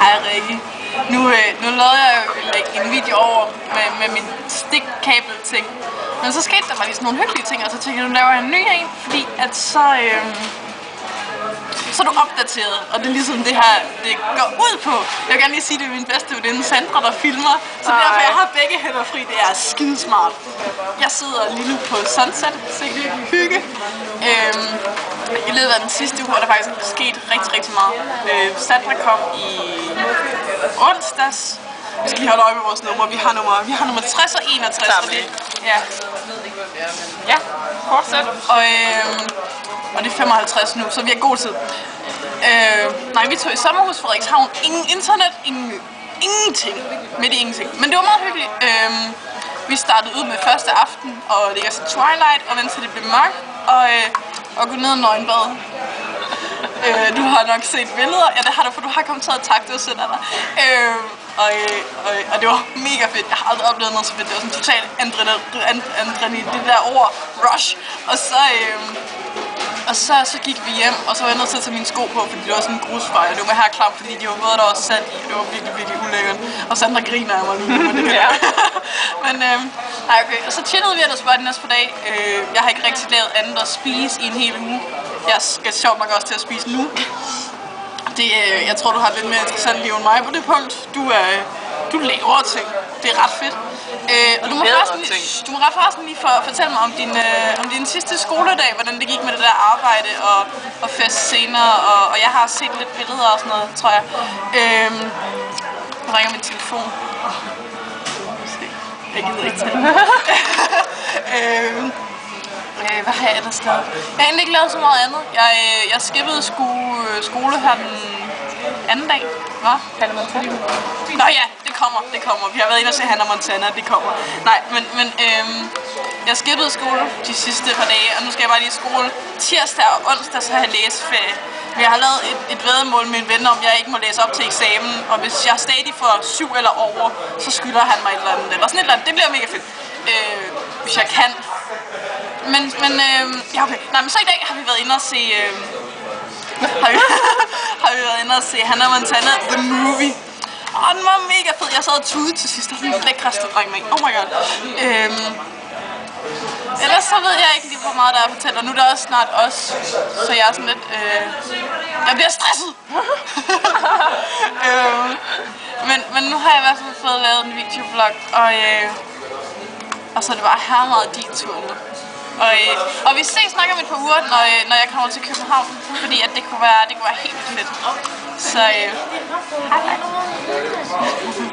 Hej Rikke. Nu lavede jeg jo en video over med min stikkabel-ting. Men så skete der bare lige sådan nogle hyggelige ting, og så tænkte jeg, nu laver jeg en ny en, fordi at så er du opdateret, og det er ligesom det her, det går ud på. Jeg vil gerne lige sige, at det er min bedste veninde Sandra, der filmer, så derfor jeg har begge hænder fri, det er skidesmart. Jeg sidder lige nu på Sunset, se hygge. I løbet af den sidste uge er der faktisk sket rigtig meget. Sandra kom i onsdags. Vi skal lige holde øje med vores nummer. Vi har nummer 60 og 61. Ja, fortsæt. Og det er 55 nu, så vi har god tid. Vi tog i sommerhus Frederikshavn. Ingen internet, ingenting. Midt i ingenting. Men det var meget hyggeligt. Vi startede ud med første aften og ligger til Twilight, og vente til det blev mørkt, og gå ned og nøgenbade. Du har nok set billeder. Ja, det har du, for du har kommenteret tak, det var sødt af dig. Og det var mega fedt. Jeg har aldrig oplevet noget så fedt. Det var sådan totalt adrenalin, det der ord, rush. Og så gik vi hjem, og så var jeg nødt til at tage mine sko på, fordi det var sådan en grusvej, og det var her klam, fordi de var både der også sand i, og det var virkelig ulækkert. Og Sandra griner af mig lige nu, men det her. Men okay. Og så chillede vi ellers bare den næste par dage. Jeg har ikke rigtig lavet andet at spise i en hel uge. Jeg skal sjovt nok også til at spise nu. Jeg tror, du har lidt mere interessant liv end mig på det punkt. Du laver ting. Det er ret fedt. Og du må forresten lige fortælle mig om din sidste skoledag, hvordan det gik med det der arbejde og fest senere, og jeg har set lidt billeder og sådan noget, tror jeg. Jeg ringer min telefon. Jeg gider ikke tage hvad har jeg ellers lavet? Jeg har egentlig ikke lavet så meget andet. Jeg skippede skole her den anden dag. Hvad? Hannah Montana? Nå ja, det kommer. Vi har været inde og se Hannah Montana, det kommer. Nej, men jeg skippede skole de sidste par dage, og nu skal jeg bare lige i skole tirsdag og onsdag, så har jeg læseferie. Men jeg har lavet et væddemål med en ven om, jeg ikke må læse op til eksamen, og hvis jeg stadig får 7 eller over, så skylder han mig et eller andet. Eller sådan et eller andet. Det bliver mega fedt. Hvis jeg kan. Ja, okay. Nej, men så i dag har vi været inde og se... har vi været inde og se Hannah Montana, The Movie. Og den var mega fed. Jeg sad og tudede til sidst. Der var den lækreste dreng med. Oh my god. Ellers så ved jeg ikke lige, hvor meget der er at fortælle. Og nu er der også snart os. Så jeg er sådan lidt... jeg bliver stresset. Men nu har jeg i hvert fald fået lavet en videoblog. Og så er det bare her meget din tur nu. Og vi ses nok om et par uger, når jeg kommer til København, fordi at det kunne være helt vildt fedt. Så hej.